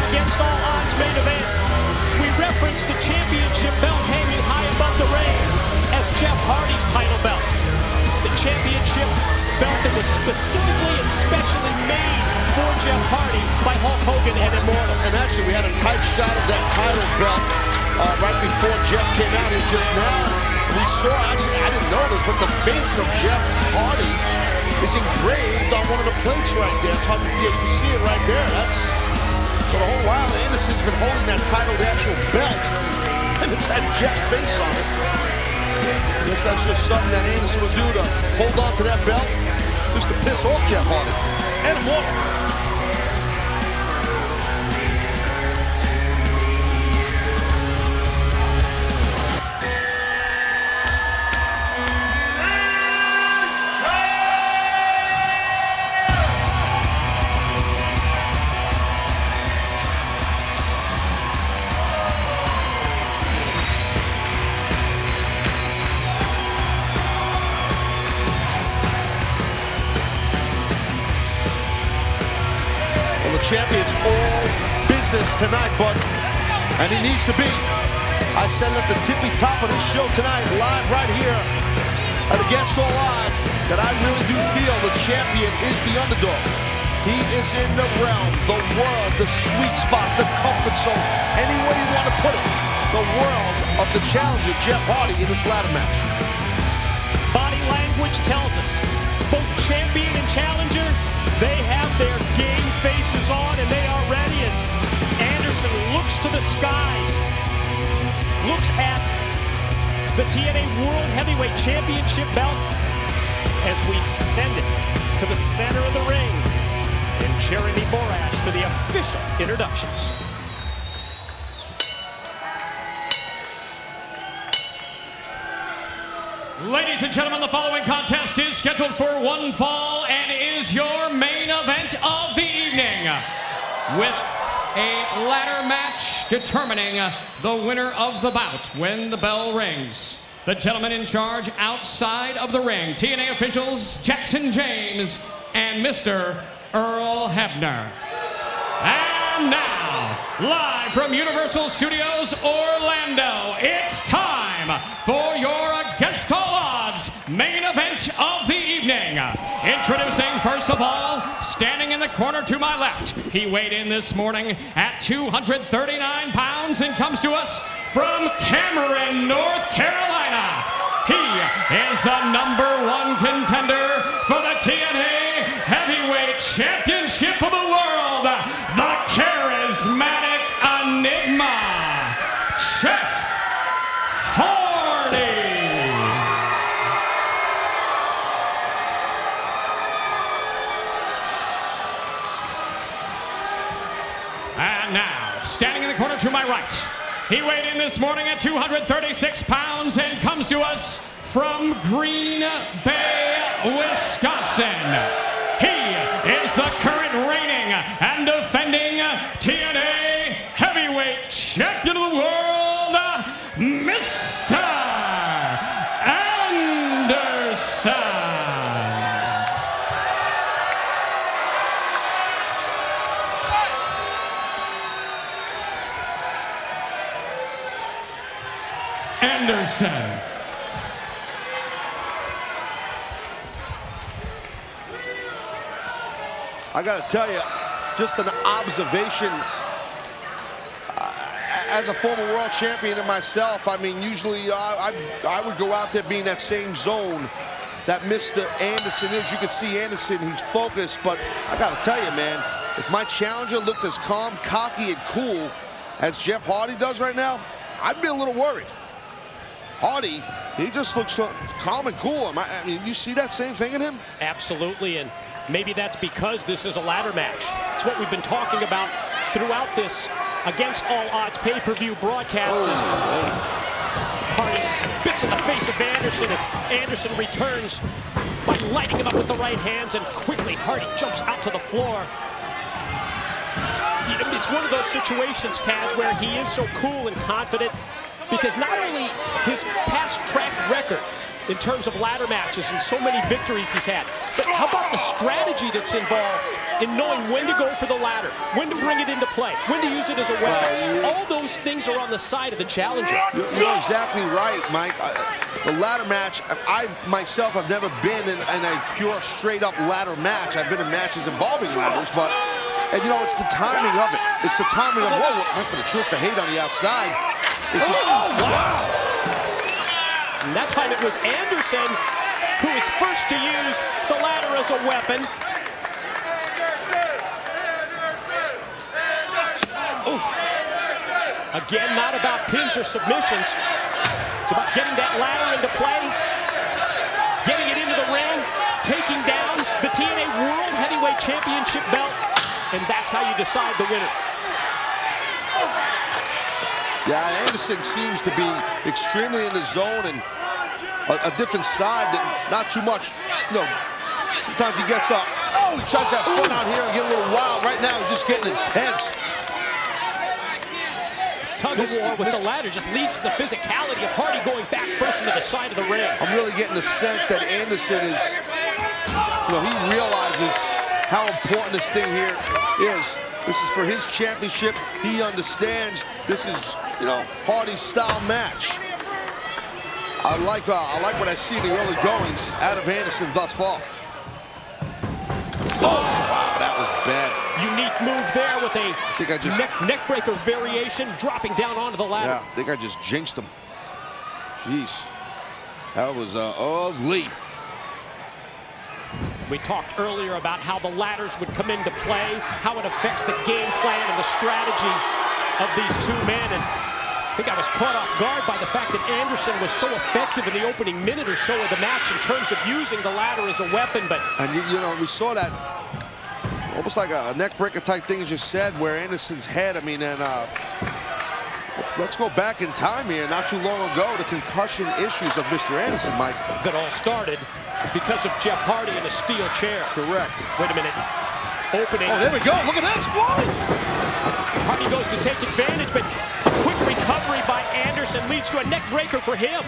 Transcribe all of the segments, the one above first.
Against All Odds main event, we reference the championship belt hanging high above the ring as Jeff Hardy's title belt. It's the championship belt that was specifically and specially made for Jeff Hardy by Hulk Hogan and Immortal. And actually, we had a tight shot of that title belt right before Jeff came out here just now. We saw, actually, I didn't know this, but the face of Jeff Hardy is engraved on one of the plates right there. It's hard to get, you can see it right there. That's, so the whole while Anderson's been holding that title, the actual belt, and it's had Jeff's face on it. I guess that's just something that Anderson would do to hold on to that belt, just to piss off Jeff Hardy and Immortal. The champion's all business tonight, bud, and he needs to be. I said it at the tippy top of the show tonight, live right here at Against All Odds, that I really do feel the champion is the underdog. He is in the realm, the world, the sweet spot, the comfort zone, any way you want to put it, the world of the challenger, Jeff Hardy, in this ladder match. Body language tells us both champion and challenger, they have their game faces on and they are ready as Anderson looks to the skies, looks at the TNA World Heavyweight Championship belt as we send it to the center of the ring and Jeremy Borash for the official introductions. Ladies and gentlemen, the following contest is scheduled for one fall and is your main event of the evening, with a ladder match determining the winner of the bout when the bell rings. The gentleman in charge outside of the ring, TNA officials Jackson James and Mr. Earl Hebner. And now, live from Universal Studios Orlando, it's time for your Against All Odds main event of the evening. Introducing, first of all, standing in the corner to my left. He weighed in this morning at 239 pounds and comes to us from Cameron, North Carolina. He is the #1 contender for the TNA Heavyweight Championship of the world, the charismatic enigma, Jeff Hardy. And now, standing in the corner to my right, he weighed in this morning at 236 pounds and comes to us from Green Bay, Wisconsin. He is the current reigning and defending TNA Heavyweight Champion of the world, Mr. Anderson. Anderson. I gotta tell you, just an observation, as a former world champion and myself, I mean, usually I would go out there being that same zone that Mr. Anderson is. You can see Anderson, he's focused, but I gotta tell you, man, if my challenger looked as calm, cocky, and cool as Jeff Hardy does right now, I'd be a little worried. Hardy, he just looks calm and cool. I mean, you see that same thing in him? Absolutely, and maybe that's because this is a ladder match. It's what we've been talking about throughout this Against All Odds pay-per-view broadcast. Hardy spits in the face of Anderson, and Anderson returns by lighting him up with the right hands, and quickly Hardy jumps out to the floor. It's one of those situations, Taz, where he is so cool and confident because not only his past track record in terms of ladder matches and so many victories he's had. But how about the strategy that's involved in knowing when to go for the ladder, when to bring it into play, when to use it as a weapon? All those things are on the side of the challenger. You're exactly right, Mike. The ladder match, I myself have never been in a pure straight-up ladder match. I've been in matches involving ladders, but, and you know, it's the timing of it. It's the timing of, whoa, went for the twist of hate on the outside. It's just, oh, wow. And that time it was Anderson who was first to use the ladder as a weapon. Ooh. Again, not about pins or submissions. It's about getting that ladder into play, getting it into the ring, taking down the TNA World Heavyweight Championship belt, and that's how you decide the winner. Yeah, Anderson seems to be extremely in the zone and a different side that not too much, you know, sometimes he gets up. Oh, he tries to have fun out here and get a little wild. Right now, he's just getting intense. Tug of war with the ladder just leads to the physicality of Hardy going back first into the side of the ring. I'm really getting the sense that Anderson is, you know, he realizes how important this thing here is. This is for his championship. He understands this is, you know, Hardy's style match. I like what I see in the early goings out of Anderson thus far. Oh, wow, that was bad. Unique move there with a neck breaker variation, dropping down onto the ladder. Yeah, I think I just jinxed him. Jeez, that was ugly. We talked earlier about how the ladders would come into play, how it affects the game plan and the strategy of these two men. And I think I was caught off guard by the fact that Anderson was so effective in the opening minute or so of the match in terms of using the ladder as a weapon. But and you know, we saw that almost like a neck breaker type thing you just said, where Anderson's head, I mean, and let's go back in time here, not too long ago, the concussion issues of Mr. Anderson, Mike. That all started because of Jeff Hardy in a steel chair. Correct. Wait a minute. Opening. Oh, there we go. Look at this. Whoa! Hardy goes to take advantage, but a quick recovery by Anderson leads to a neck breaker for him.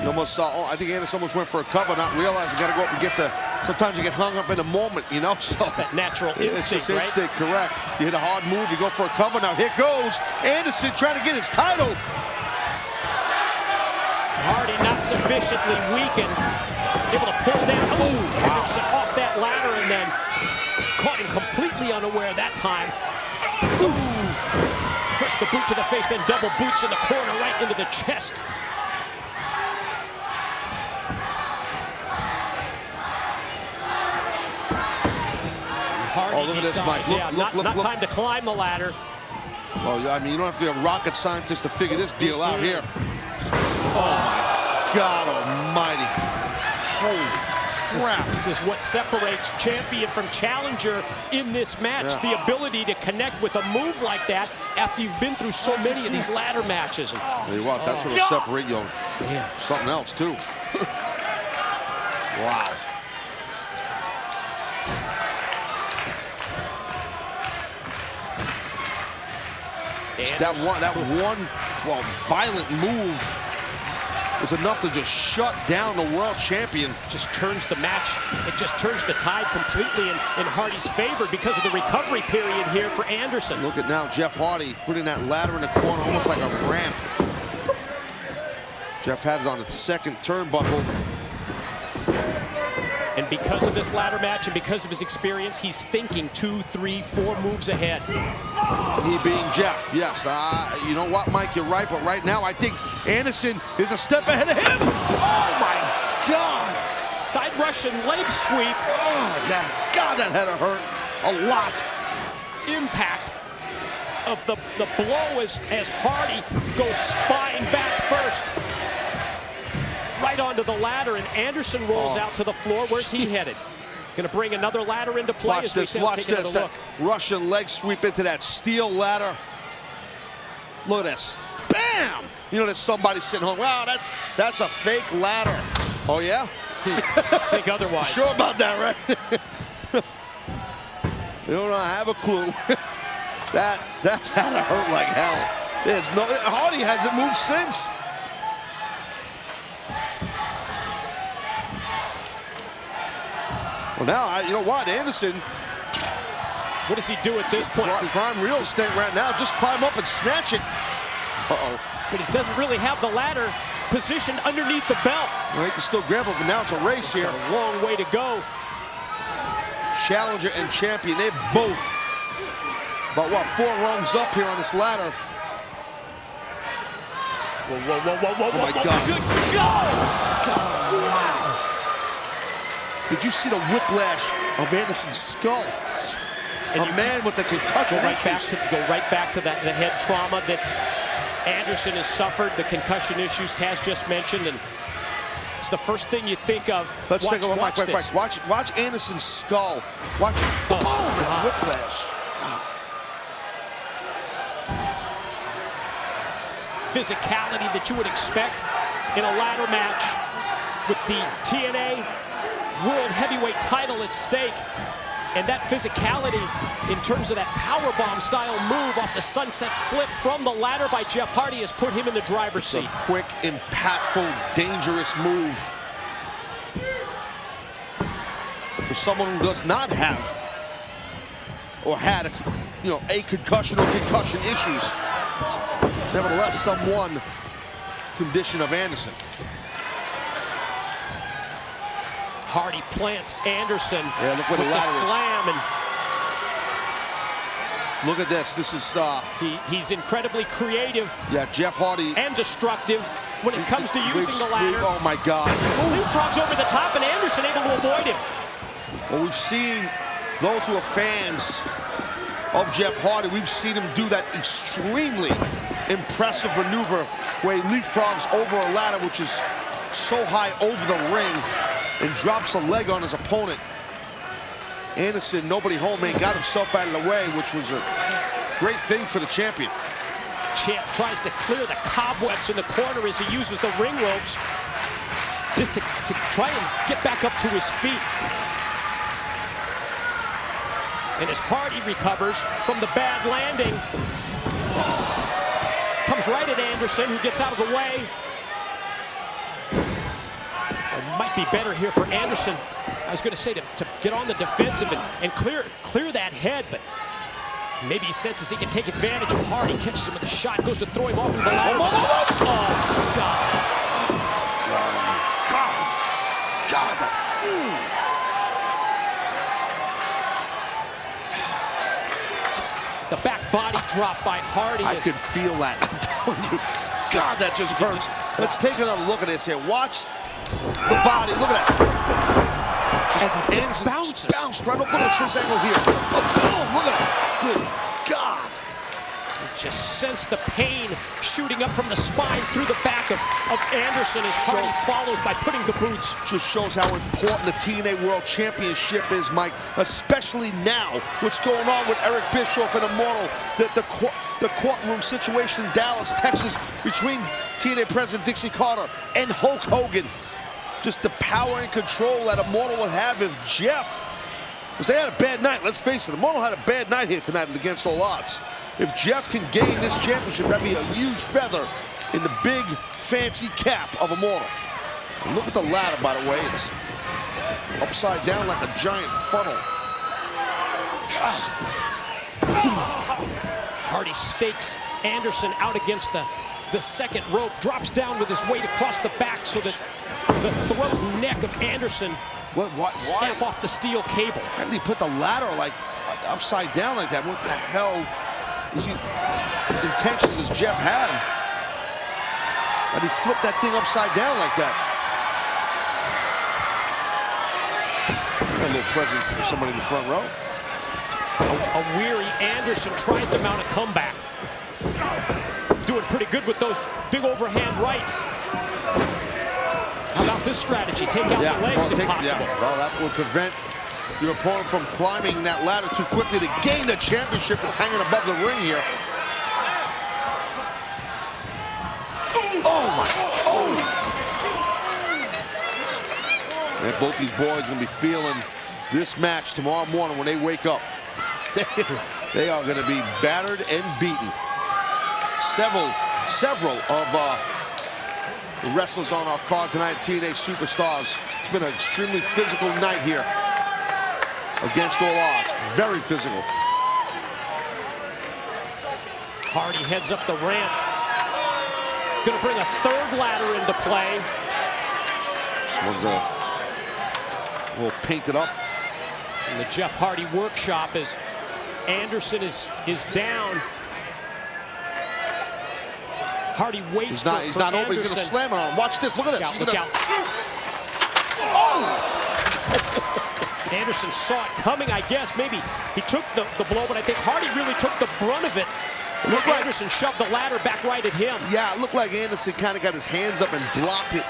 You almost saw, oh, I think Anderson almost went for a cover, not realizing got to go up and get the, sometimes you get hung up in a moment, you know? So it's that natural instinct, right? Instinct, correct. You hit a hard move, you go for a cover. Now here goes Anderson trying to get his title. Hardy not sufficiently weakened, able to pull down. Oh, Anderson off that ladder and then caught him completely unaware that time. Ooh. First the boot to the face, then double boots in the corner right into the chest. Hardy oh, look at this, Mike. Look, not time to climb the ladder. Well, I mean, you don't have to be a rocket scientist to figure this deal out here. Oh, my God almighty. Holy crap. This is what separates champion from challenger in this match. The ability to connect with a move like that after you've been through so many of these ladder matches. And, tell you what, that's what'll separate you. Yeah. Something else, too. Wow. That one violent move was enough to just shut down the world champion. Just turns the match, it just turns the tide completely in Hardy's favor because of the recovery period here for Anderson. Look at now Jeff Hardy putting that ladder in the corner almost like a ramp. Jeff had it on the second turnbuckle. And because of this ladder match and because of his experience, he's thinking 2, 3, 4 moves ahead. He being Jeff, yes. You know what, Mike, you're right, but right now I think Anderson is a step ahead of him. Oh, my God. Side Russian leg sweep. Oh, God, that had to hurt a lot. Impact of the blow as Hardy goes spying back first. Right onto the ladder, and Anderson rolls out to the floor. Where's he headed? Going to bring another ladder into play. Watch this, watch this. That Russian leg sweep into that steel ladder. Look at this. Bam! You know, there's somebody sitting home. Wow, that's a fake ladder. Oh, yeah? Think otherwise. Sure about that, right? You don't have a clue. that had to hurt like hell. Hardy hasn't moved since. Well, now, you know what, Anderson. What does he do at this point? Prime real estate right now. Just climb up and snatch it. Uh-oh. But he doesn't really have the ladder positioned underneath the belt. Well, he can still grab it, but now it's a race here. A long way to go. Challenger and champion, they're both about, what, 4 rungs up here on this ladder. Whoa, whoa, whoa, whoa, whoa, Oh, my whoa, God. Good go! God, wow. Did you see the whiplash of Anderson's skull? And a man with the concussion go right back to the head trauma that Anderson has suffered, the concussion issues Taz just mentioned, and it's the first thing you think of. Let's take a look. Watch Anderson's skull. Watch it. Oh, boom! Whiplash. Physicality that you would expect in a ladder match with the TNA World Heavyweight title at stake. And that physicality in terms of that powerbomb style move off the sunset flip from the ladder by Jeff Hardy has put him in the driver's seat. A quick, impactful, dangerous move for someone who does not have or had a concussion or concussion issues. Nevertheless, someone condition of Anderson. Hardy plants Anderson look where the ladder is. Slam, and look at this. This is he's incredibly creative. Yeah, Jeff Hardy. And destructive when it comes to using the ladder. Oh my God. Leapfrogs over the top, and Anderson able to avoid him. Well, we've seen those who are fans of Jeff Hardy, we've seen him do that extremely impressive maneuver where he leapfrogs over a ladder which is so high over the ring and drops a leg on his opponent. Anderson, nobody home, man, got himself out of the way, which was a great thing for the champion. Champ tries to clear the cobwebs in the corner as he uses the ring ropes just to try and get back up to his feet. And as Hardy recovers from the bad landing, comes right at Anderson, who gets out of the way. It might be better here for Anderson, I was going to say, to get on the defensive and clear that head, but maybe he senses he can take advantage of Hardy, catches him with a shot, goes to throw him off into the ladder. Oh, God. The back body drop by Hardy. I could feel that. I'm telling you. God, that just hurts. Let's take another look at this here. Watch the body. Look at that. Just bounces. Bounced right up. Look at this angle here. Oh, boom. Look at that. Good God. Just sense the pain shooting up from the spine through the back of Anderson as Hardy follows by putting the boots. Just shows how important the TNA World Championship is, Mike, especially now. What's going on with Eric Bischoff and Immortal, the courtroom situation in Dallas, Texas, between TNA President Dixie Carter and Hulk Hogan. Just the power and control that Immortal would have if Jeff, because they had a bad night, let's face it, Immortal had a bad night here tonight against all odds. If Jeff can gain this championship, that'd be a huge feather in the big, fancy cap of Immortal. And look at the ladder, by the way. It's upside down like a giant funnel. Hardy stakes Anderson out against the second rope, drops down with his weight across the back so that the throat and neck of Anderson snap off the steel cable. Why did he put the ladder like upside down like that? What the hell intentions does Jeff have? That he flipped that thing upside down like that. A little present for somebody in the front row. A weary Anderson tries to mount a comeback. Doing pretty good with those big overhand rights. How about this strategy? Take out the legs if possible. Well, that will prevent your opponent from climbing that ladder too quickly to gain the championship. It's hanging above the ring here. Oh, my. Oh. And both these boys are going to be feeling this match tomorrow morning when they wake up. They are going to be battered and beaten. Several of the wrestlers on our card tonight, TNA Superstars. It's been an extremely physical night here against all odds. Very physical. Hardy heads up the ramp. Gonna bring a third ladder into play. This one's a little painted up. In the Jeff Hardy workshop as Anderson is down. Hardy waits. He's not open. He's gonna slam it on him. Watch this. Look at this. Look out. Oh! Anderson saw it coming, I guess. Maybe he took the blow, but I think Hardy really took the brunt of it. Look, Anderson shoved the ladder back right at him. Yeah, it looked like Anderson kind of got his hands up and blocked it.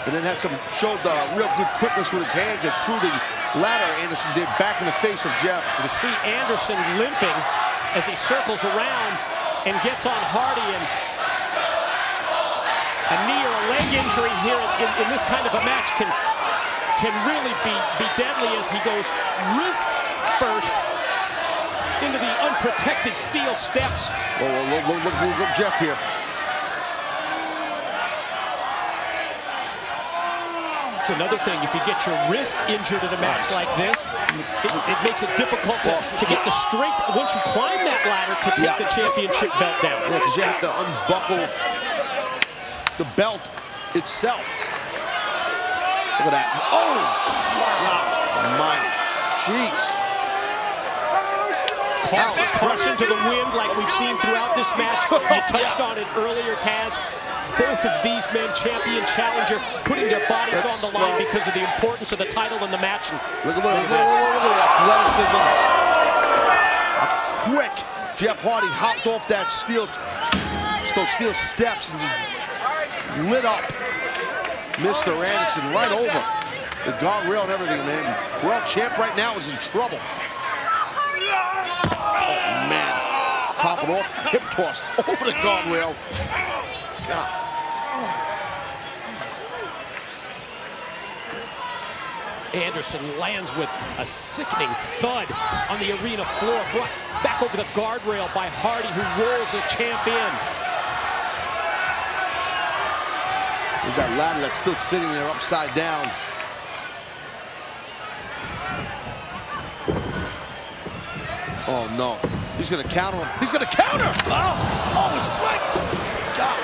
And then showed real good quickness with his hands and threw the ladder Anderson did back in the face of Jeff. To see Anderson limping as he circles around and gets on Hardy, and a knee or a leg injury here in this kind of a match can really be deadly as he goes wrist first into the unprotected steel steps. Look Jeff here. It's another thing, if you get your wrist injured in a match like this, it makes it difficult to get the strength once you climb that ladder to take the championship belt down. Yeah, because you have to unbuckle the belt itself. Look at that. Oh! Wow. My. Jeez. Caught into the wind like we've seen throughout this match. You touched on it earlier, Taz. Both of these men, champion, challenger, putting their bodies on the line because of the importance of the title in the match. And look at the athleticism. How quick Jeff Hardy hopped off that steel steps and just lit up Mr. Anderson right over the guardrail and everything, man. World champ right now is in trouble. Oh, man. Top it off, hip tossed over the guardrail. God. Anderson lands with a sickening thud on the arena floor, brought back over the guardrail by Hardy, who rolls the champ in. There's that ladder that's still sitting there upside down. Oh, no. He's going to counter him. He's going to counter! Oh, his leg! God.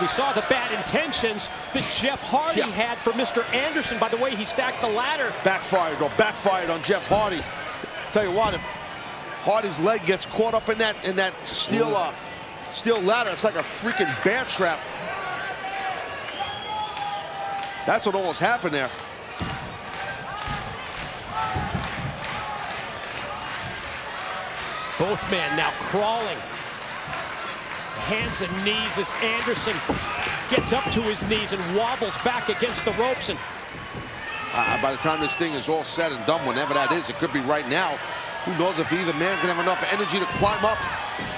We saw the bad intentions that Jeff Hardy had for Mr. Anderson by the way he stacked the ladder. Backfired on Jeff Hardy. Tell you what, if Hardy's leg gets caught up in that steel ladder, it's like a freaking bear trap. That's what almost happened there. Both men now crawling. Hands and knees as Anderson gets up to his knees and wobbles back against the ropes. And by the time this thing is all said and done, whenever that is, it could be right now. Who knows if either man can have enough energy to climb up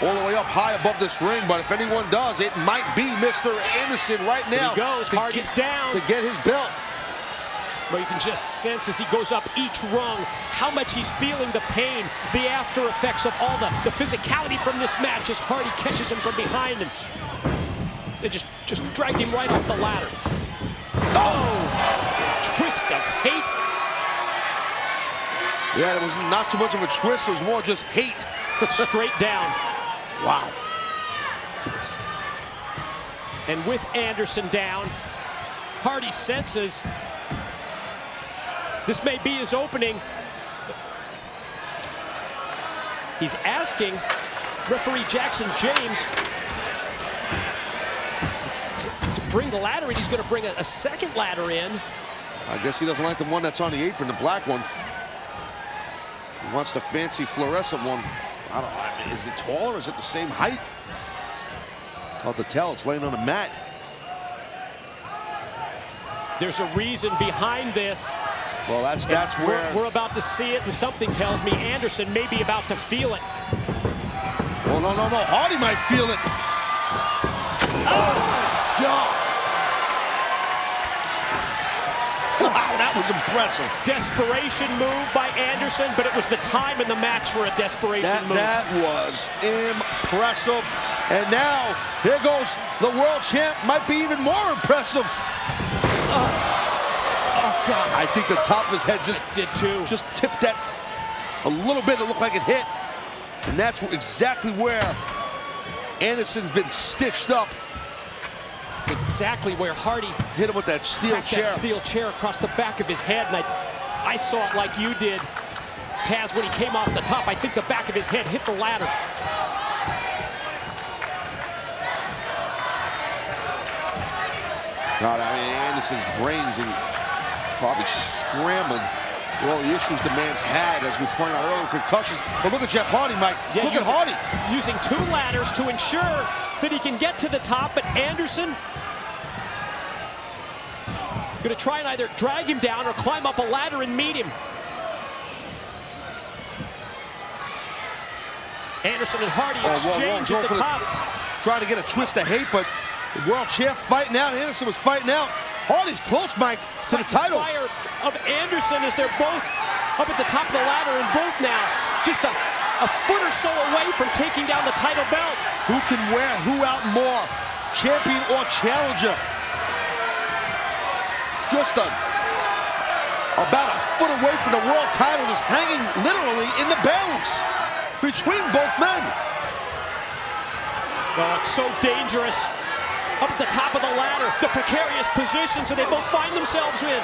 all the way up high above this ring. But if anyone does, it might be Mr. Anderson right now. Here he goes, Hardy's down. To get his belt. But you can just sense as he goes up each rung how much he's feeling the pain, the after effects of all the physicality from this match as Hardy catches him from behind and just dragged him right off the ladder. Oh! Twist of hate. Yeah, it was not too much of a twist, it was more just hate. Straight down. Wow. And with Anderson down, Hardy senses this may be his opening. He's asking referee Jackson James to bring the ladder in. He's going to bring a second ladder in. I guess he doesn't like the one that's on the apron, the black one. He wants the fancy fluorescent one. I don't know, is it taller? Is it the same height? Hard to tell, it's laying on a mat. There's a reason behind this. Well, that's where we're about to see it, and something tells me Anderson may be about to feel it. Oh, no. Hardy might feel it. Oh, God. Wow, that was impressive. Desperation move by Anderson, but it was the time in the match for a desperation move. That was impressive. And now, here goes the world champ. Might be even more impressive. God. I think the top of his head just did too. Just tipped that a little bit. It looked like it hit. And that's exactly where Anderson's been stitched up. It's exactly where Hardy hit him with that steel chair. That steel chair across the back of his head. And I saw it like you did, Taz, when he came off the top. I think the back of his head hit the ladder. God, I mean, Anderson's brains and probably scrambled with all the issues the man's had, as we pointed out earlier, concussions. But look at Jeff Hardy, Mike. Yeah, look at Hardy. Using 2 ladders to ensure that he can get to the top, but Anderson going to try and either drag him down or climb up a ladder and meet him. Anderson and Hardy exchange at the top. Trying to get a twist of hate, but the world champ fighting out. Anderson was fighting out. Hardy's close, Mike, to the title. Fire of Anderson as they're both up at the top of the ladder, and both now just a foot or so away from taking down the title belt. Who can wear who out more, champion or challenger? Just about a foot away from the world title, just hanging literally in the balance between both men. Oh, it's so dangerous. Up at the top of the ladder, the precarious positions that they both find themselves in.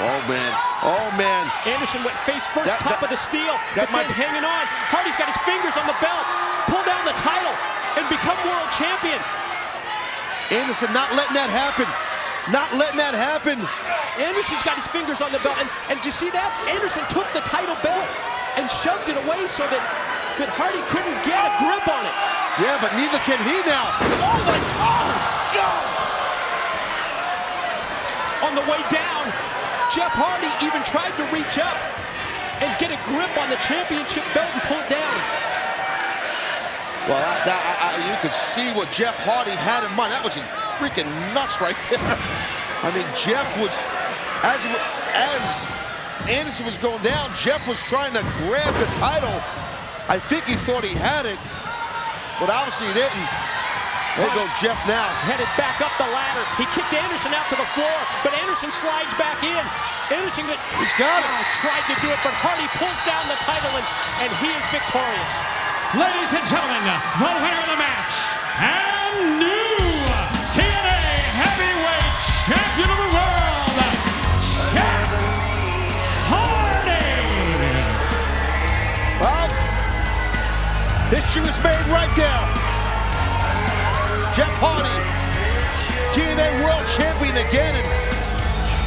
Oh, man. Oh, man. Anderson went face first, top of the steel, but then hanging on. Hardy's got his fingers on the belt. Pull down the title and become world champion. Anderson not letting that happen. Not letting that happen. Anderson's got his fingers on the belt. And do you see that? Anderson took the title belt and shoved it away so that Hardy couldn't get a grip on it. Yeah, but neither can he now. Oh, my God! On the way down, Jeff Hardy even tried to reach up and get a grip on the championship belt and pull it down. Well, you could see what Jeff Hardy had in mind. That was freaking nuts right there. I mean, Jeff was, as Anderson was going down, Jeff was trying to grab the title. I think he thought he had it, but obviously he didn't. There goes Jeff now. Headed back up the ladder. He kicked Anderson out to the floor, but Anderson slides back in. Anderson he's got it. Tried to do it, but Hardy pulls down the title, and he is victorious. Ladies and gentlemen, the winner of the match and new TNA Heavyweight Champion of the World, Jeff Hardy. Well, history was made right there. Jeff Hardy, TNA World Champion again, and